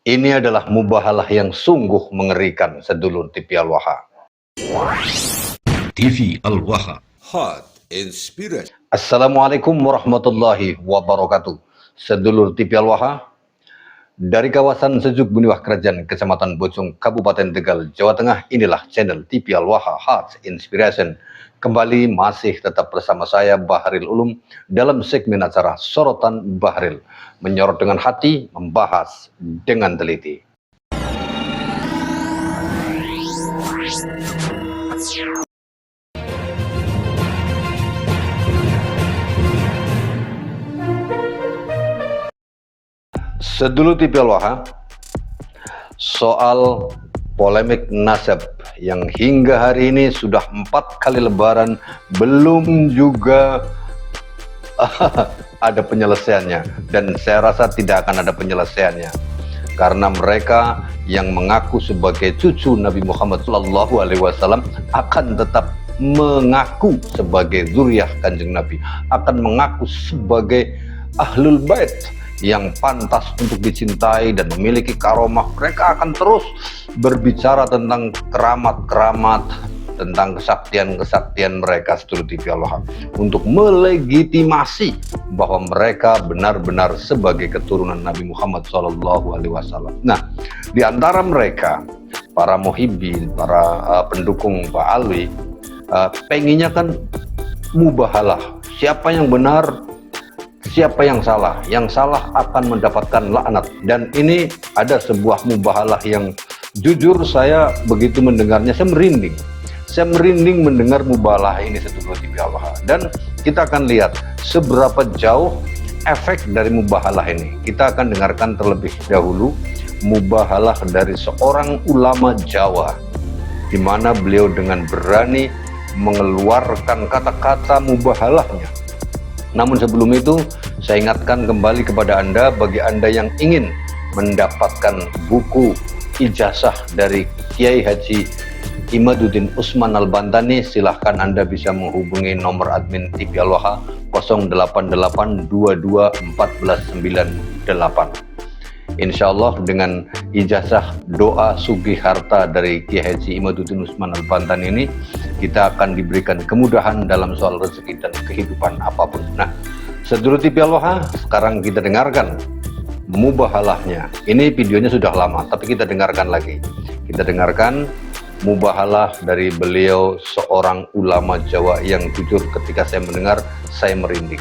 Ini adalah mubahalah yang sungguh mengerikan, sedulur TV Al-Waha. TV Al-Waha. Hot Inspiration. Assalamualaikum warahmatullahi wabarakatuh. Sedulur TV Al-Waha, dari kawasan Sejuk Buniwah Kerajaan Kecamatan Bojong, Kabupaten Tegal, Jawa Tengah, inilah channel TV Al-Waha Hot Inspiration. Kembali masih tetap bersama saya Bahril Ulum dalam segmen acara Sorotan Bahril, menyorot dengan hati, membahas dengan teliti. Sedulur TV Al-Waha, soal polemik nasab yang hingga hari ini sudah 4 kali lebaran belum juga ada penyelesaiannya, dan saya rasa tidak akan ada penyelesaiannya karena mereka yang mengaku sebagai cucu Nabi Muhammad SAW akan tetap mengaku sebagai zuriyah Kanjeng Nabi, akan mengaku sebagai Ahlul Bait yang pantas untuk dicintai dan memiliki karomah. Mereka akan terus berbicara tentang keramat-keramat, tentang kesaktian-kesaktian mereka, sedulur TV Al-Waha, untuk melegitimasi bahwa mereka benar-benar sebagai keturunan Nabi Muhammad SAW. Nah, di antara mereka, para muhibbin, para pendukung Pak Alwi, pengennya kan mubahalah. Siapa yang benar, siapa yang salah? Yang salah akan mendapatkan laknat. Dan ini ada sebuah mubahalah yang jujur saya begitu mendengarnya, saya merinding. Saya merinding mendengar mubahalah ini, sedulur TV Al-Waha. Dan kita akan lihat seberapa jauh efek dari mubahalah ini. Kita akan dengarkan terlebih dahulu mubahalah dari seorang ulama Jawa, di mana beliau dengan berani mengeluarkan kata-kata mubahalahnya. Namun sebelum itu, saya ingatkan kembali kepada Anda, bagi Anda yang ingin mendapatkan buku ijazah dari Kiai Haji Imaduddin Usman Al-Bantani, silahkan Anda bisa menghubungi nomor admin TV Al-Waha 088221498. Insya Allah dengan ijazah doa sugih harta dari Kiai Haji Imaduddin Usman Al-Bantani ini, kita akan diberikan kemudahan dalam soal rezeki dan kehidupan apapun. Nah, sedulur TV Al-Waha, sekarang kita dengarkan mubahalahnya. Ini videonya sudah lama, tapi kita dengarkan lagi. Kita dengarkan mubahalah dari beliau, seorang ulama Jawa yang jujur ketika saya mendengar, saya merinding.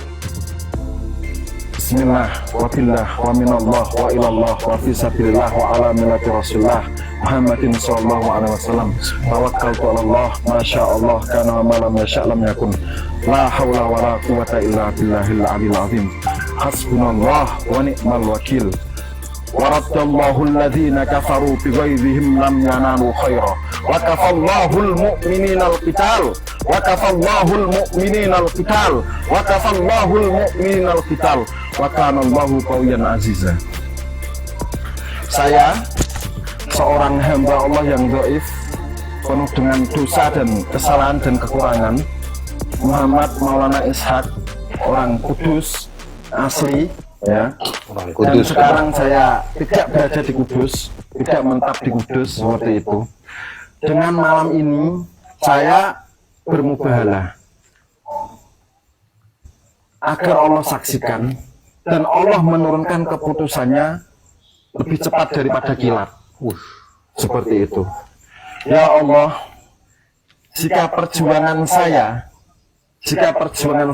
Bismillah, wa billah, wa minallah, wa ilallah, wa fisabilillah, wa ala millati rasulullah Muhammadin sallallahu alaihi wasallam. Tawakkaltu ala Allah, masya Allah, kana wa ma lam yasha' lam yakun. La hawla wa la quwwata illa billahil aliyil azim. Hasbunallah wa ni'mal wakil. Wa raddallahu alladhina kafaru bi ghaizihim lam yanalu khaira. Wa kafallahu al-mu'minina al-qital. Wa kafallahu al-mu'minina al-qital. Wa kafallahu al-mu'minina al-qital. Wa kana Allahu qawiyyan aziza. Saya seorang hamba Allah yang dhaif, penuh dengan dosa dan kesalahan dan kekurangan, Muhammad Maulana Ishaq, orang Kudus asli, ya. Orang Kudus. Dan sekarang saya tidak berada di Kudus, tidak mentap di Kudus seperti itu. Dengan malam ini saya bermubahalah agar Allah saksikan dan Allah menurunkan keputusannya lebih cepat daripada kilat. Seperti itu. Ya Allah, jika perjuangan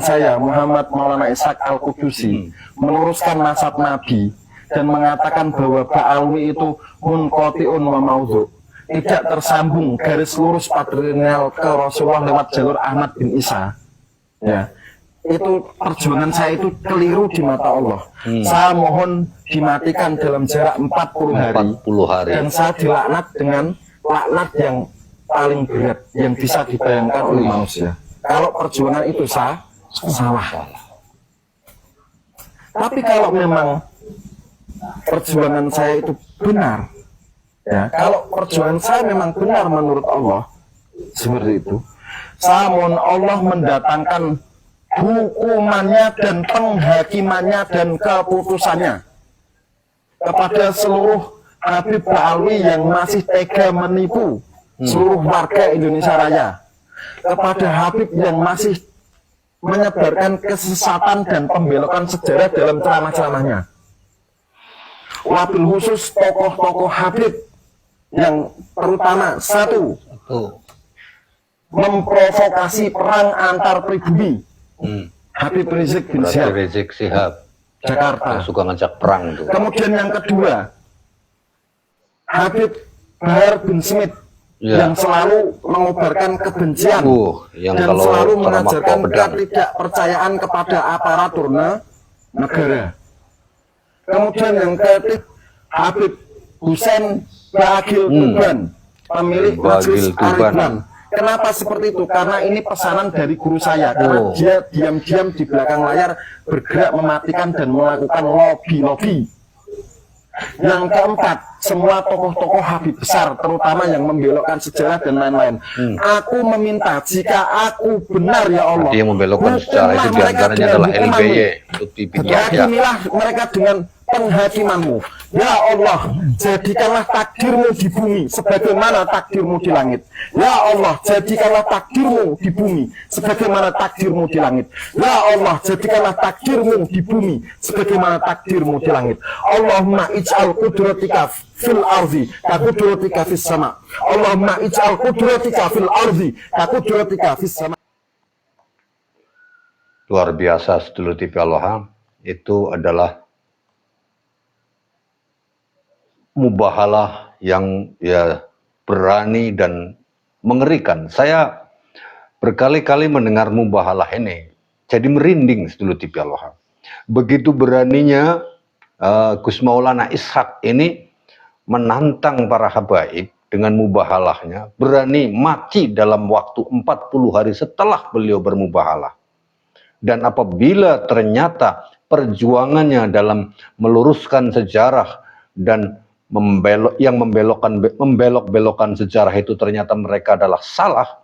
saya Muhammad Maulana Ishaq Al-Qudusi meluruskan nasab Nabi dan mengatakan bahwa Ba'alwi itu munqati'un wa maudhu', tidak tersambung garis lurus patrilineal ke Rasulullah lewat jalur Ahmad bin Isa, ya, itu perjuangan saya itu keliru di mata Allah. Saya mohon dimatikan dalam jarak 40 hari. Dan saya dilaknat dengan laknat yang paling berat yang bisa dibayangkan oleh manusia. Kalau perjuangan itu salah. Tapi kalau memang perjuangan saya itu benar, ya, kalau perjuangan saya memang benar menurut Allah, seperti itu, saya mohon Allah mendatangkan hukumannya dan penghakimannya dan keputusannya kepada seluruh Habib Alwi yang masih tega menipu seluruh warga Indonesia Raya, kepada Habib yang masih menyebarkan kesesatan dan pembelokan sejarah dalam ceramah-ceramahnya. Wabil khusus tokoh-tokoh Habib yang terutama satu, memprovokasi perang antar pribumi. Habib Rizik bin Syihab, Rizik Syihab Jakarta. yang suka ngajak perang tuh. Kemudian yang kedua, Habib Bahar bin Smith yang selalu mengobarkan kebencian yang dan kalau selalu ceramah mengajarkan bawa pedang. ketidakpercayaan kepada aparatur negara. Kemudian yang ketiga, Habib Husain Bagil Tuban, pemilik Majelis Al-Islam. Kenapa seperti itu? Karena ini pesanan dari guru saya. Karena dia diam-diam di belakang layar bergerak mematikan dan melakukan lobby-lobby. Yang keempat, semua tokoh-tokoh Habib besar, terutama yang membelokkan sejarah dan lain-lain. Aku meminta, jika aku benar ya Allah, dia membelokkan sejarah itu diantaranya adalah LBY, Lutfi bin Yahya. Hakimilah mereka dengan penghakimanmu. Ya Allah, jadikanlah takdirmu di bumi sebagaimana takdirmu di langit. Ya Allah, jadikanlah takdirmu di bumi sebagaimana takdirmu di langit. Ya Allah, jadikanlah takdirmu di bumi sebagaimana takdirmu di langit. Allahumma ij'al qudratika fil ardi ka qudratika fis sama. Allahumma ij'al qudratika fil ardi ka qudratika fis sama. Luar biasa sedulur TV Aloha, itu adalah mubahalah yang berani dan mengerikan. Saya berkali-kali mendengar mubahalah ini, jadi merinding sedulur TV Aloha. Begitu beraninya Gus Maulana Ishak ini menantang para habaib dengan mubahalahnya, berani mati dalam waktu 40 hari setelah beliau bermubahalah. Dan apabila ternyata perjuangannya dalam meluruskan sejarah dan membelok-belokkan sejarah itu ternyata mereka adalah salah,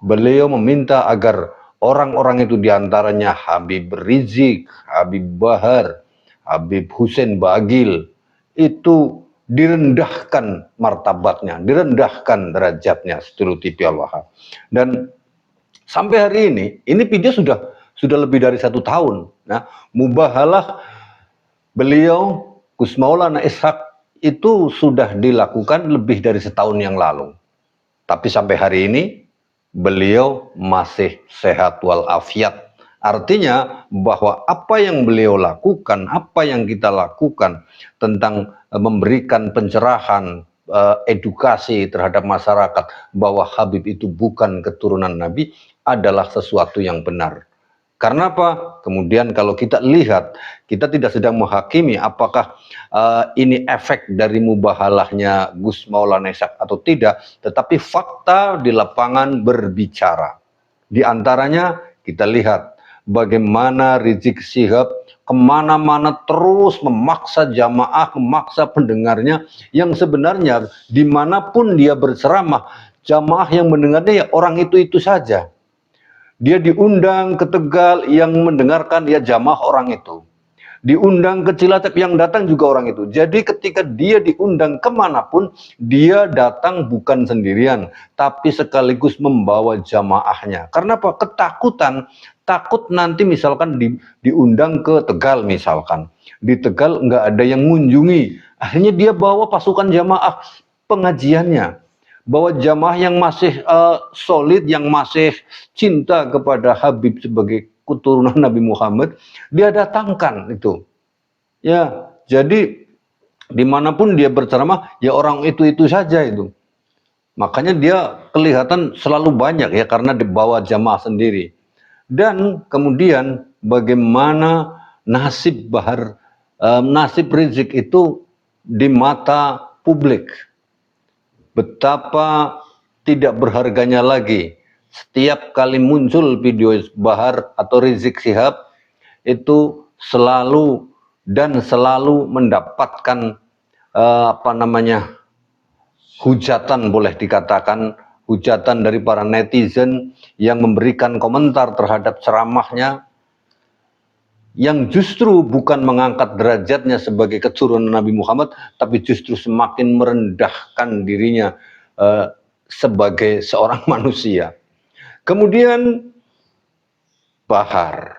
beliau meminta agar orang-orang itu diantaranya Habib Rizik, Habib Bahar, Habib Husain Bagil itu direndahkan martabatnya, direndahkan derajatnya sedulur TV Aloha. Dan sampai hari ini video sudah lebih dari 1 tahun. Nah, mubahalah beliau Gus Maulana Ishak itu sudah dilakukan lebih dari 1 tahun yang lalu. Tapi sampai hari ini beliau masih sehat walafiat. Artinya bahwa apa yang beliau lakukan, apa yang kita lakukan tentang memberikan pencerahan, edukasi terhadap masyarakat bahwa Habib itu bukan keturunan Nabi adalah sesuatu yang benar. Karena apa? Kemudian kalau kita lihat, kita tidak sedang menghakimi apakah ini efek dari mubahalahnya Gus Maulana Ishak atau tidak, tetapi fakta di lapangan berbicara. Di antaranya kita lihat bagaimana Rizik Syihab kemana-mana terus memaksa jamaah, memaksa pendengarnya, yang sebenarnya dimanapun dia berceramah, jamaah yang mendengarnya ya orang itu saja. Dia diundang ke Tegal, yang mendengarkan ya jamaah orang itu. Diundang ke Cilacap, yang datang juga orang itu. Jadi ketika dia diundang kemanapun, dia datang bukan sendirian, tapi sekaligus membawa jamaahnya. Karena apa? Ketakutan, takut nanti misalkan diundang ke Tegal misalkan. Di Tegal nggak ada yang mengunjungi. Akhirnya dia bawa pasukan jamaah pengajiannya. Bahwa jamaah yang masih solid, yang masih cinta kepada Habib sebagai keturunan Nabi Muhammad, dia datangkan itu. Ya, jadi dimanapun dia berceramah, ya orang itu saja itu. Makanya dia kelihatan selalu banyak ya, karena dibawa jamaah sendiri. Dan kemudian bagaimana nasib nasib Rizik itu di mata publik. Betapa tidak berharganya lagi. Setiap kali muncul video Bahar atau Rizik Syihab itu selalu mendapatkan hujatan, boleh dikatakan hujatan dari para netizen yang memberikan komentar terhadap ceramahnya yang justru bukan mengangkat derajatnya sebagai keturunan Nabi Muhammad, tapi justru semakin merendahkan dirinya sebagai seorang manusia. Kemudian Bahar.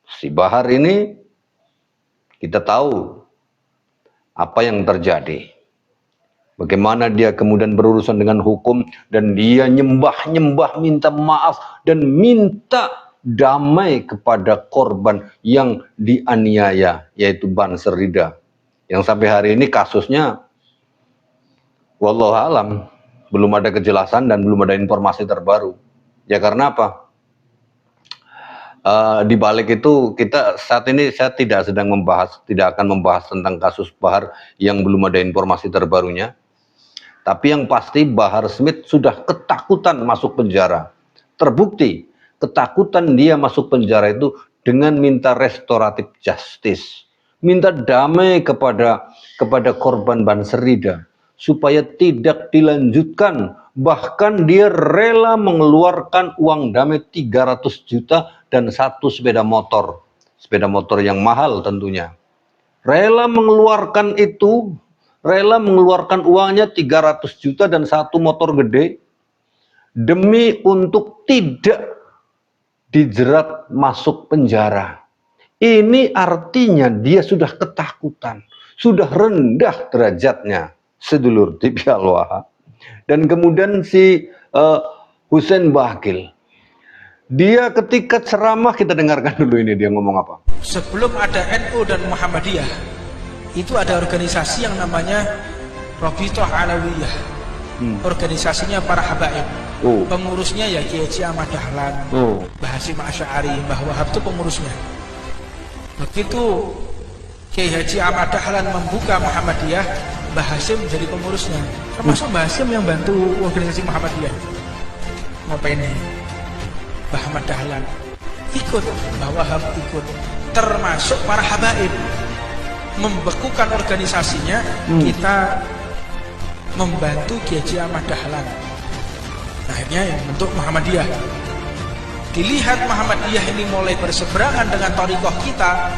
Si Bahar ini kita tahu apa yang terjadi. Bagaimana dia kemudian berurusan dengan hukum dan dia nyembah-nyembah, minta maaf dan minta damai kepada korban yang dianiaya, yaitu Banser Rida. Yang sampai hari ini kasusnya wallahu alam belum ada kejelasan dan belum ada informasi terbaru. Ya karena apa? Di balik itu kita saat ini saya tidak akan membahas tentang kasus Bahar yang belum ada informasi terbarunya. Tapi yang pasti Bahar Smith sudah ketakutan masuk penjara. Terbukti ketakutan dia masuk penjara itu dengan minta restoratif justice, minta damai kepada korban Banser Rida supaya tidak dilanjutkan. Bahkan dia rela mengeluarkan uang damai 300 juta dan 1 sepeda motor yang mahal tentunya. Rela mengeluarkan itu, rela mengeluarkan uangnya 300 juta dan 1 motor gede demi untuk tidak dijerat masuk penjara. Ini artinya dia sudah ketakutan, sudah rendah derajatnya, sedulur TV Al-Waha. Dan kemudian si Husein Bagil, dia ketika ceramah, kita dengarkan dulu ini dia ngomong apa. Sebelum ada NU dan Muhammadiyah, itu ada organisasi yang namanya Robitoh Alawiyah. Organisasinya para habaib. Pengurusnya ya Kiai Haji Ahmad Dahlan, Mbah Hasyim Asy'ari, Mbah Wahab itu pengurusnya. Begitu Kiai Haji Ahmad Dahlan membuka Muhammadiyah, Mbah Hasyim jadi pengurusnya. Termasuk Mbah Hasyim yang bantu organisasi Muhammadiyah. Ngopeni Mbah Ahmad Dahlan ikut, Mbah Wahab ikut, termasuk para habaib membekukan organisasinya. Kita membantu Kiai Haji Ahmad Dahlan, akhirnya yang bentuk Muhammadiyah. Dilihat Muhammadiyah ini mulai berseberangan dengan thariqah kita,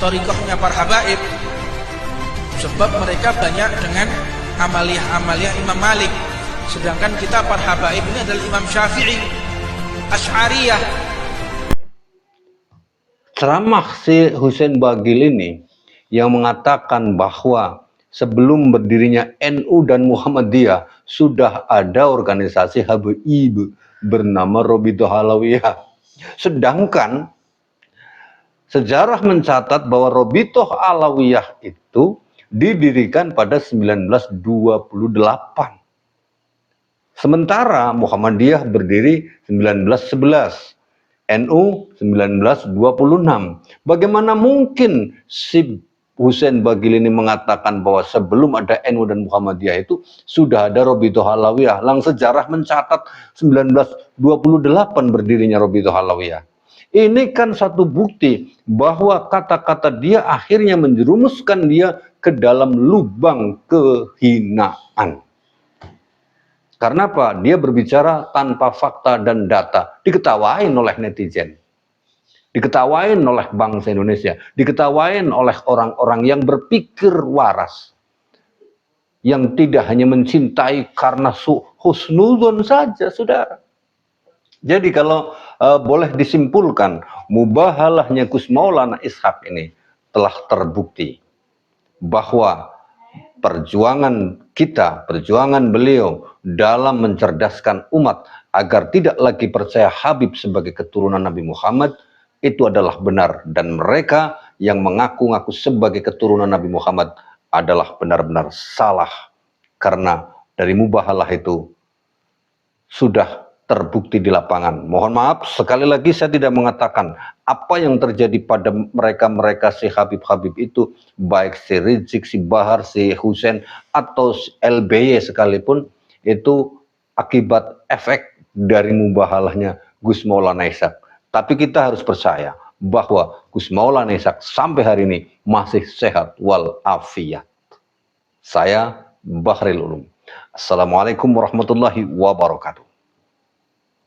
thariqahnya para habaib, sebab mereka banyak dengan amaliyah-amaliyah Imam Malik, sedangkan kita para habaib ini adalah Imam Syafi'i, Asy'ariyah. Ceramah si Husein Bagil ini yang mengatakan bahwa sebelum berdirinya NU dan Muhammadiyah sudah ada organisasi habaib bernama Robitoh Alawiyah. Sedangkan sejarah mencatat bahwa Robitoh Alawiyah itu didirikan pada 1928. Sementara Muhammadiyah berdiri 1911. NU 1926. Bagaimana mungkin si Husein Bagil ini mengatakan bahwa sebelum ada NU dan Muhammadiyah itu sudah ada Robitoh Alawiyah? Lang sejarah mencatat 1928 berdirinya Robitoh Alawiyah. Ini kan satu bukti bahwa kata-kata dia akhirnya menjerumuskan dia ke dalam lubang kehinaan. Karena apa? Dia berbicara tanpa fakta dan data. Diketawain oleh netizen. Diketawain oleh bangsa Indonesia. Diketawain oleh orang-orang yang berpikir waras. Yang tidak hanya mencintai karena husnudzon saja, saudara. Jadi kalau boleh disimpulkan, mubahalahnya Gus Maulana Ishaq ini telah terbukti bahwa perjuangan kita, perjuangan beliau dalam mencerdaskan umat agar tidak lagi percaya Habib sebagai keturunan Nabi Muhammad itu adalah benar, dan mereka yang mengaku-ngaku sebagai keturunan Nabi Muhammad adalah benar-benar salah, karena dari mubahalah itu sudah terbukti di lapangan. Mohon maaf, sekali lagi saya tidak mengatakan apa yang terjadi pada mereka-mereka si Habib-Habib itu, baik si Rizik, si Bahar, si Husein, atau LBY sekalipun, itu akibat efek dari mubahalahnya Gus Maulana Ishaq. Tapi kita harus percaya bahwa Gus Maulana Ishaq sampai hari ini masih sehat walafiat. Saya Bahril Ulum. Assalamualaikum warahmatullahi wabarakatuh.